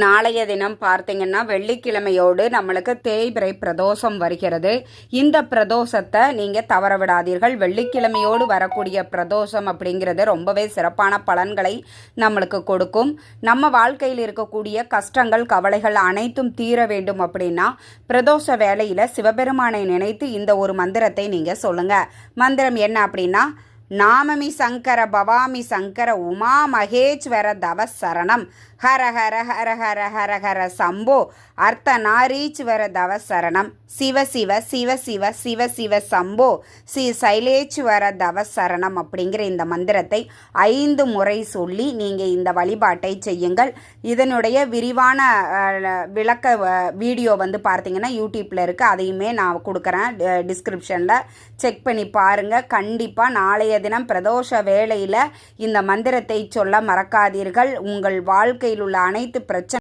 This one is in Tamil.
நாளைய தினம் பார்த்தீங்கன்னா வெள்ளிக்கிழமையோடு நம்மளுக்கு தேய்பிறை பிரதோஷம் வருகிறது. இந்த பிரதோஷத்தை நீங்கள் தவற விடாதீர்கள். வெள்ளிக்கிழமையோடு வரக்கூடிய பிரதோஷம் அப்படிங்கிறது ரொம்பவே சிறப்பான பலன்களை நம்மளுக்கு கொடுக்கும். நம்ம வாழ்க்கையில் இருக்கக்கூடிய கஷ்டங்கள் கவலைகள் அனைத்தும் தீர வேண்டும் அப்படின்னா பிரதோஷ வேளையில் சிவபெருமானை நினைத்து இந்த ஒரு மந்திரத்தை நீங்கள் சொல்லுங்கள். மந்திரம் என்ன அப்படின்னா, நாமமி சங்கர பவாமி சங்கர உமா மகேஸ்வர தவ சரணம் ஹர ஹர ஹர ஹர ஹர ஹர சம்போ அர்த்த நாரீஸ்வர தவ சரணம் சிவ சிவ சிவ சிவ சிவ சிவ சம்போ ஸ்ரீ சைலேஸ்வர தவ சரணம் அப்படிங்கிற இந்த மந்திரத்தை 5 முறை சொல்லி நீங்கள் இந்த வழிபாட்டை செய்யுங்கள். இதனுடைய விரிவான விளக்க வீடியோ பார்த்தீங்கன்னா யூடியூப்பில் இருக்குது. அதையுமே நான் கொடுக்குறேன், டிஸ்கிரிப்ஷனில் செக் பண்ணி பாருங்கள். கண்டிப்பாக நாளைய தினம் பிரதோஷ வேளையில் இந்த மந்திரத்தை சொல்ல மறக்காதீர்கள். உங்கள் வாழ்க்கையில் உள்ள அனைத்து பிரச்சனை